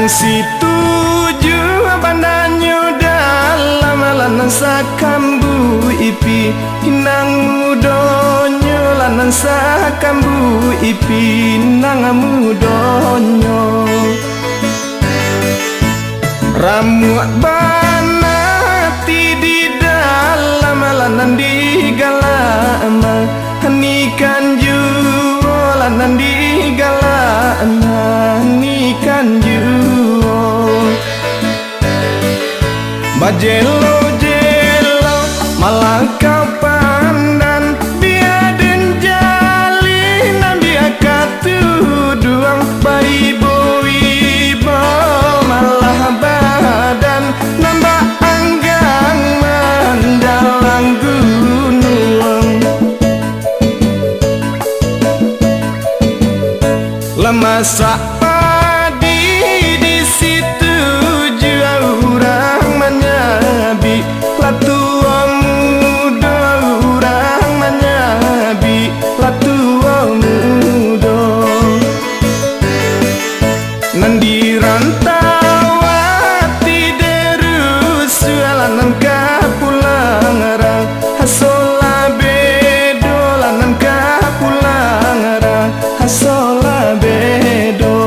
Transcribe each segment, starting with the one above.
Nang situju bandanyo dalam lanang sakambu ipi nang mudonyo lanang sakambu ipi nang mudonyo ramu banati di dalam lanang di galama hanikan ju lanang di galama hanikan ju bajelo jelo malah kau pandan biaden jali nabi akatu duang bayi boibo malah badan nambah anggang mendalang gunung lemasak padi di situ orang menyabi latua muda orang menyabi latua muda nandi rantawati derus lanang kapulang arang hasola bedo lanang kapulang arang hasola bedo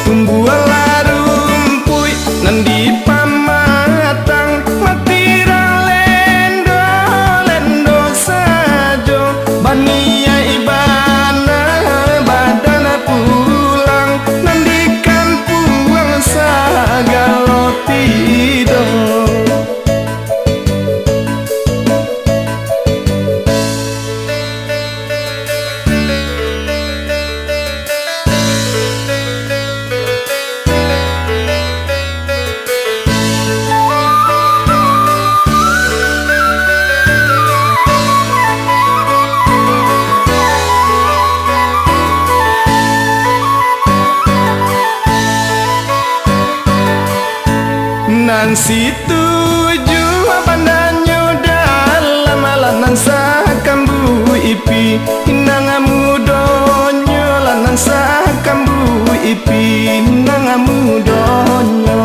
tumbuh larumpui nandi pamatang matira lendo lendo sajo bania ibana badana pulang nandikan puang sagalo tido nang situju bandanyo dalam lanang sakambu ipi nang mudonyo lanang sakambu ipi nang mudonyo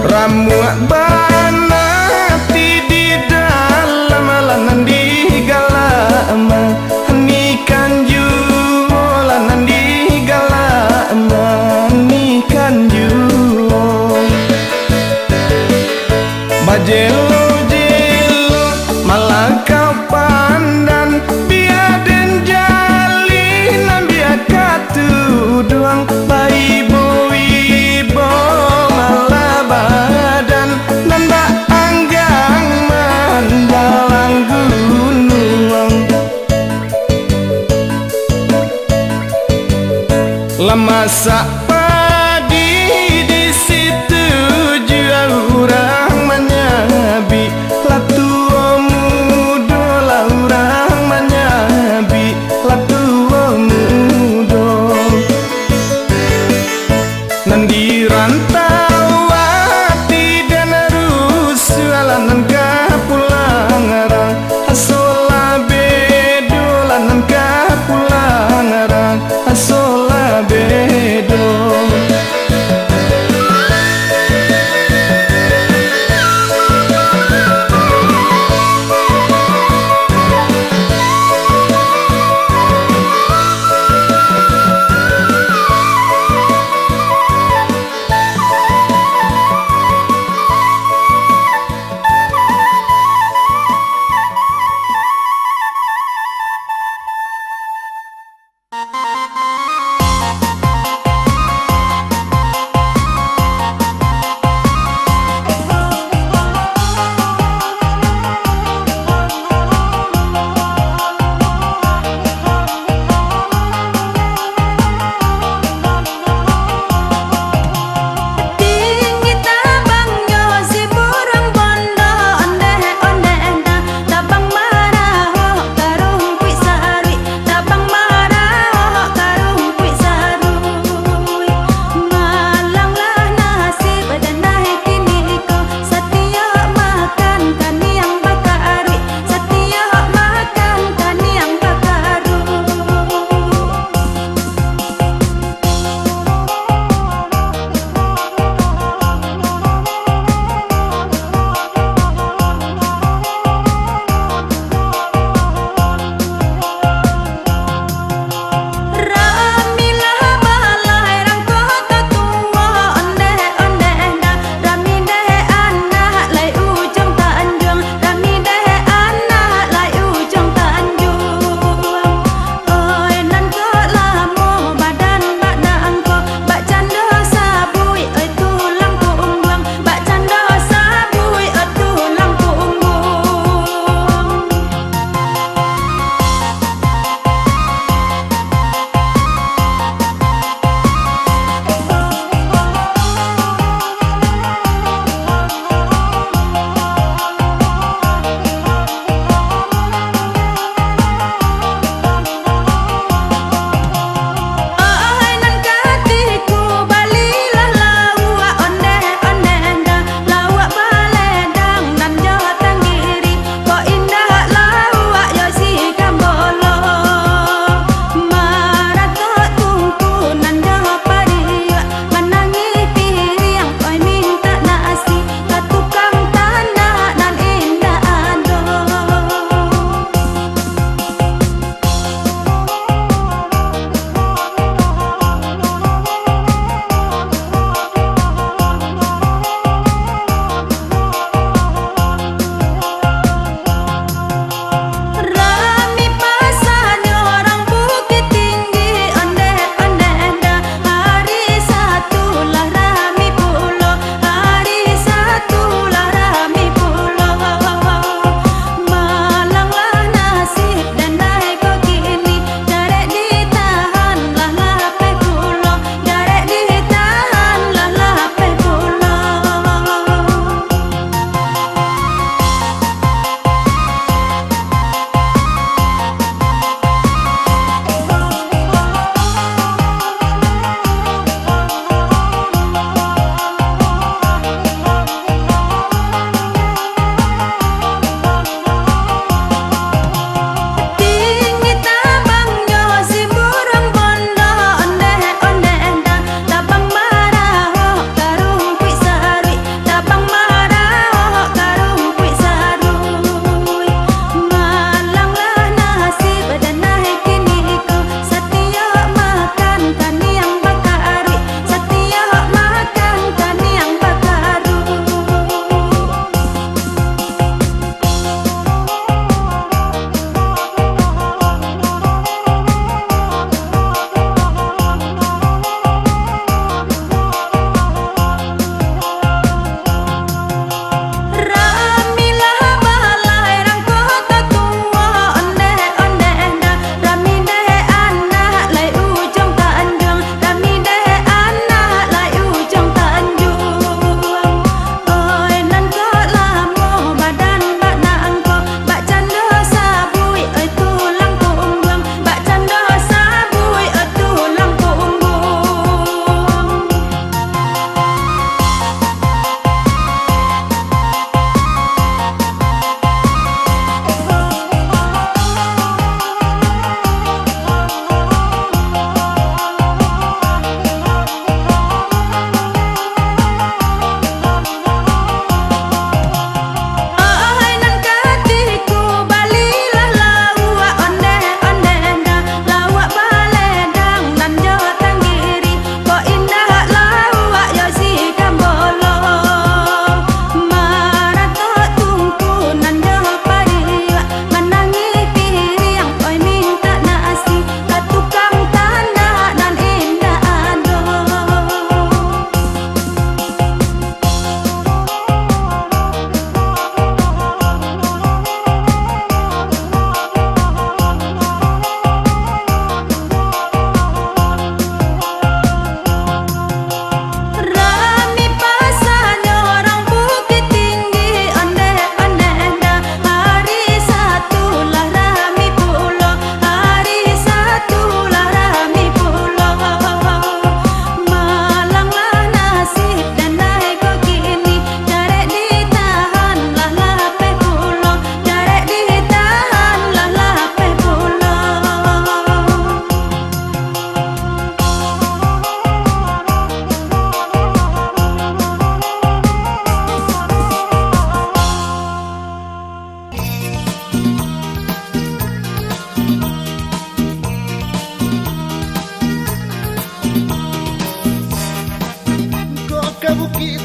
ramu banati di dalam lanang di galama hanikan ju lanang di galama hanikan ju bajelo jelo malah kau pandan biaden jali nabi akatu doang bayi boibo malah badan nambah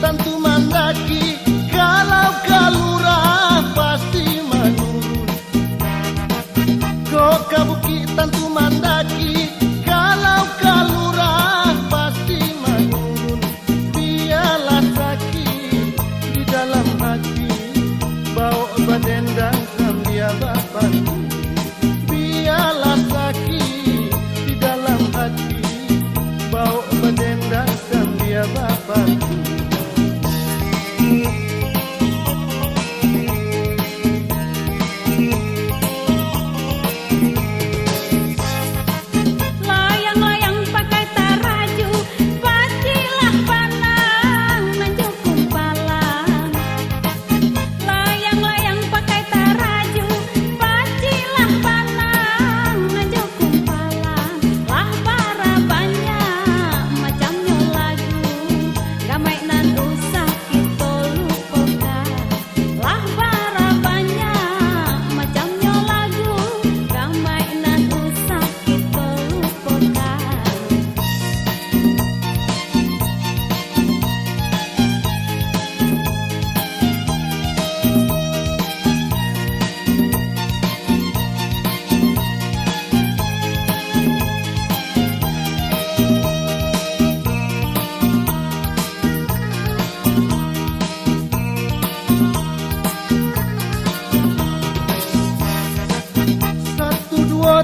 tentu mendaki, kalau kalurah pasti menurun. Kok kabuki tentu mendaki, kalau kalurah pasti menurun. Biarlah sakit di dalam hati, bawa badendang sambil bapanku. Biarlah sakit di dalam hati, bawa badendang sambil bapanku.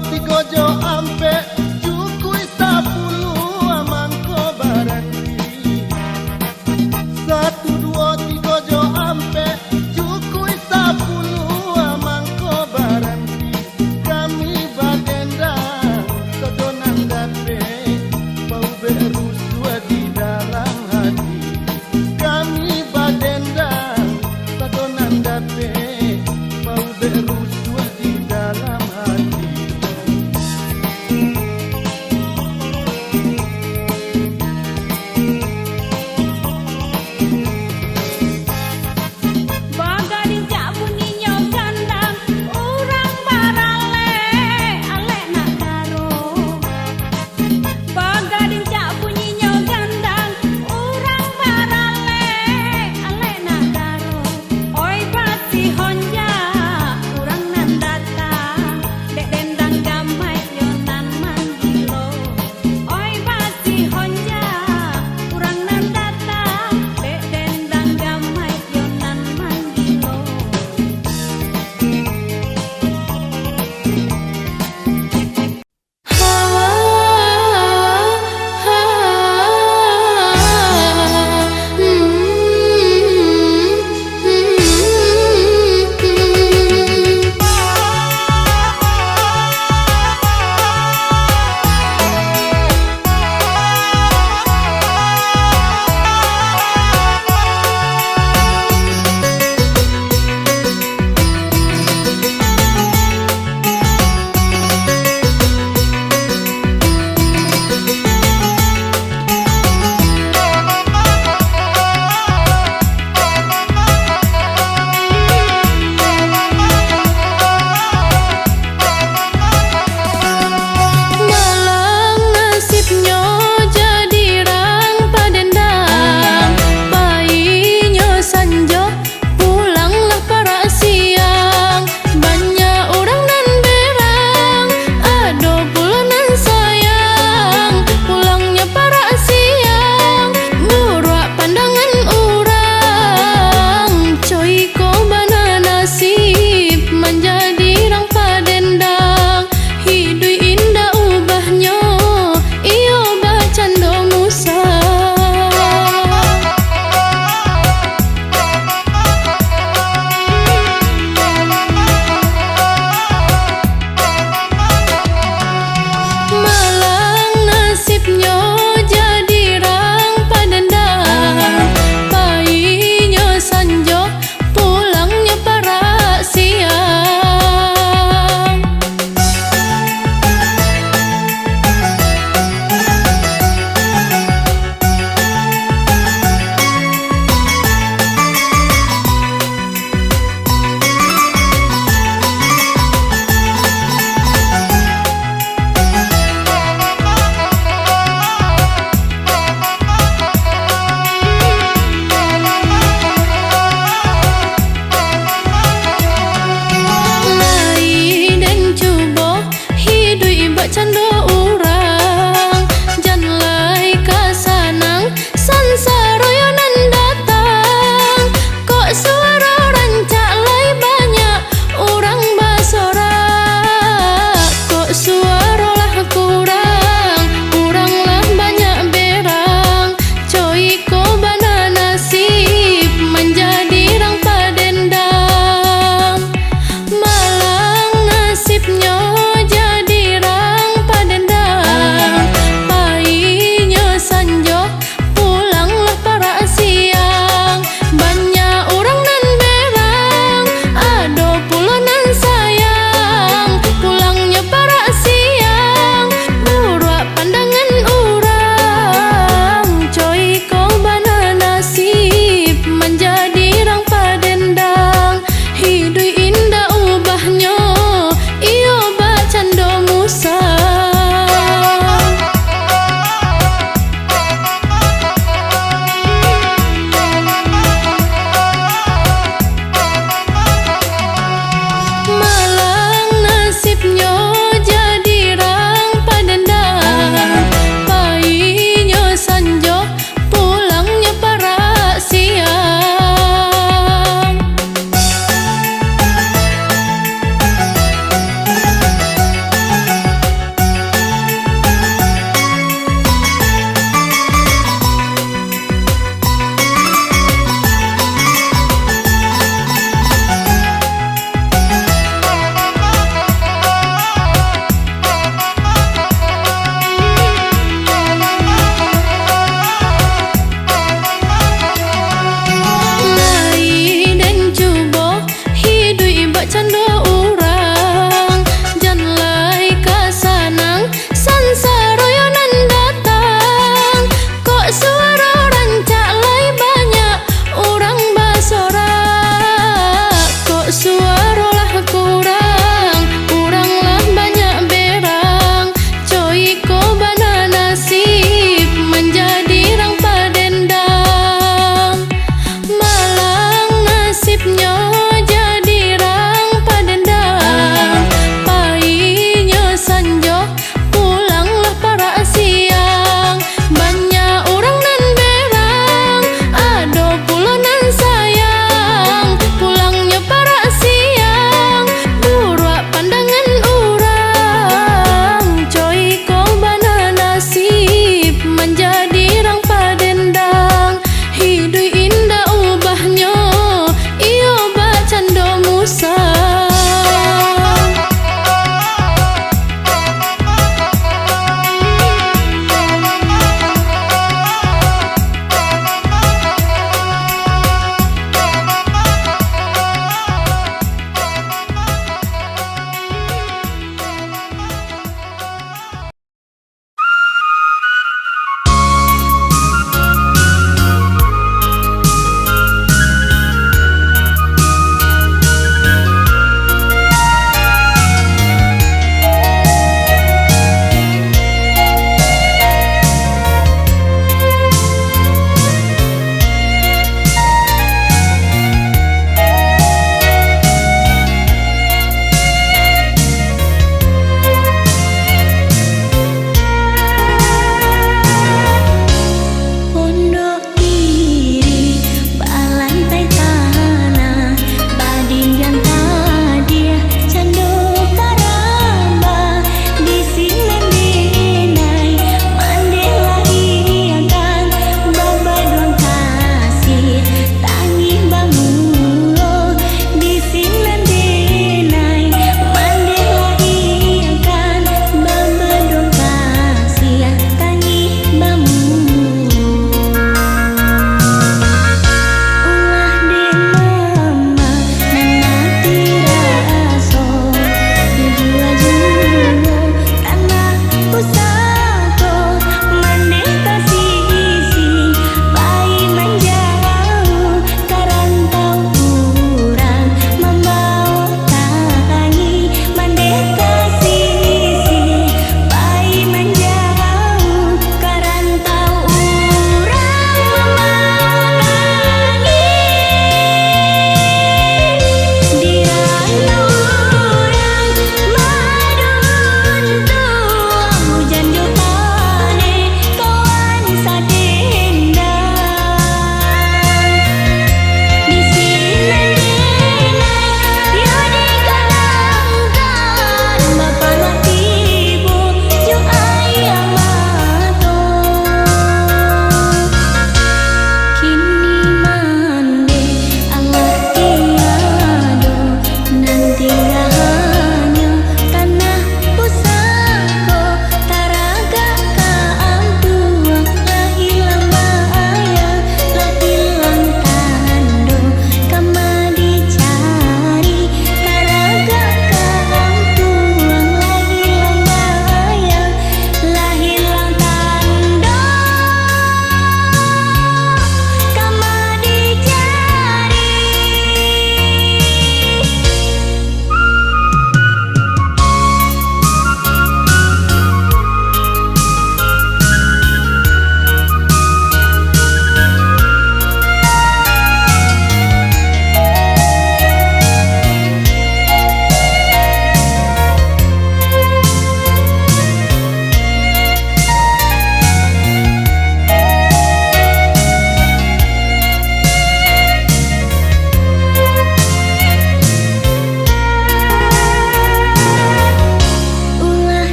Tiga jo ampe cukui 10 amangko baranti. 1, 2, 3 jo ampe cukui 10 amangko baranti. Kami badendang sedonan dape, bau berusua di dalam hati. Kami badendang sedonan dape, bau berusua di dalam hati.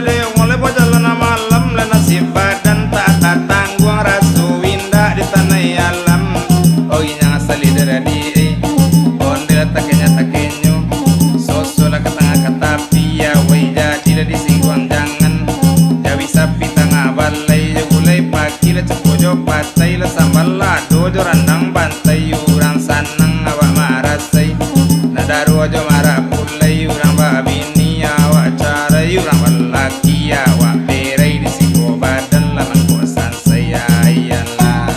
onde oleh bojalana malam le nasib badan tak tangguang rasu winda di tanah alam. Oh inyang asali dari onde takenya takenyo soso la katanga katapi ya wai jadi di singguang jangan jawi sapi tengah balai gulai pagi la cepojo patai la sambal la dojo randang bantai urang sanang awak marasai nadaru aja marah pulai urang babini awak cara urang balaki awak berai di singgo badan la mangkosan saya iyalah.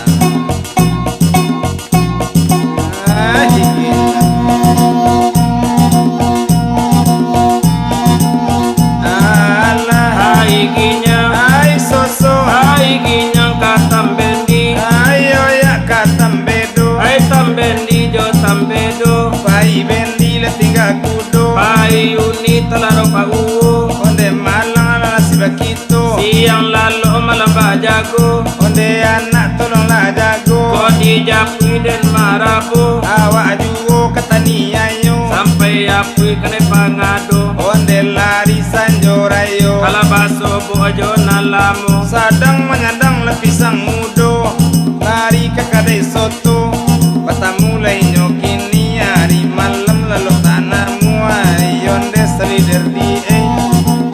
Pai bendi le tinggal kudo, Pai uni telarong pauwo, onde malang ala sibakito, siang lalu malam bajago, onde anak tolonglah jago, kodi japui dan marabu, awak juo katani ayo, sampai apui kene pangado, onde lari sanjorayo, kalabaso bojo nalamu, sadang menyandang le pisang mudo, lari ke kadai soto, patah mulai nyokini hari malam lalu tanahmu ay onde selider di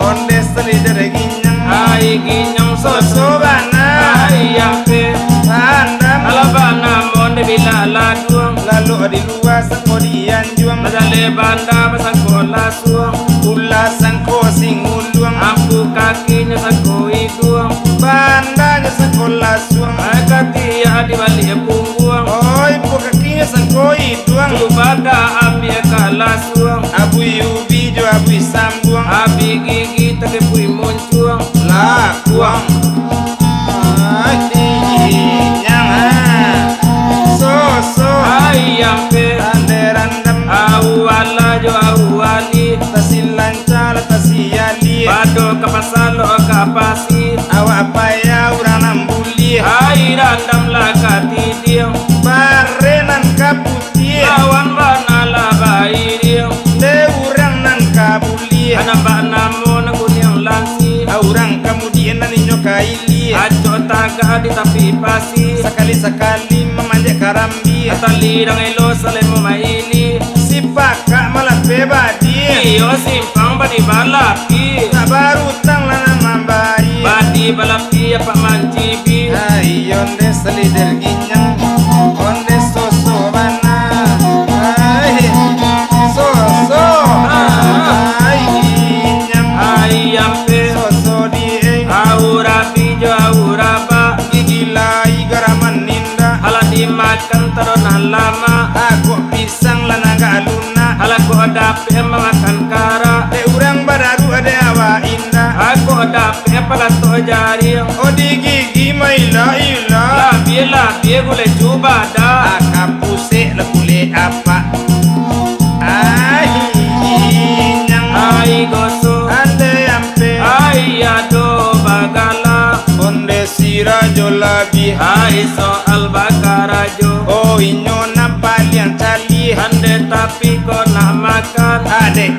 onde selider ginyang ai ginyong soso bana ai yampe, pandang alabana monde bila laduang, lalu di luar sekodian juang madale banda basangkola suang, ulasan ko sing uluang ampu kakinya sangko iguang, bandanya sekolah suang ai kaki ya di balik pungguang, oi pokakinya sangkoi duang Subada abi kala suang, abu yubi jo abu sambuang abi gigi take pui muncuang, la kuang nyang so so ayam pe ande randam awala jo awali, tasilan cala tasiyali pado kapasalo kapasi, awak paya urang nambuli ai randam la katidiam, barenan kaputi lawan bana la bai diam, de urang nan kabuli anak bana mo na kunyang lansi, orang kemudian ninyo kaili aco taga di tapi pasi, sekali-sekali memanjat karambi atali dang elo sale mo maili, si pakak malah bebadi iyo simpang badi balapi, tak baru tang lana mambai badi balapi apa mancibi, ay onde selider ginyang onde soso bana ay soso ay ginyang ayam pe soso di aura pijo aura ba, gigi lai garaman ninda hala dimakan teronan lama, aku pisang lana galuna hala ko dape makan kara, de urang badaru ade awa indah aku dape palato jari, odi gigi maila ila labi gule coba dah, akapuse lekule apa ay nyang ai goso, ande ampe ai ado bagala, onde sirajo labi ai soal bakarajo, oh inyo nampalian cali hande tapi kau nak makan, ade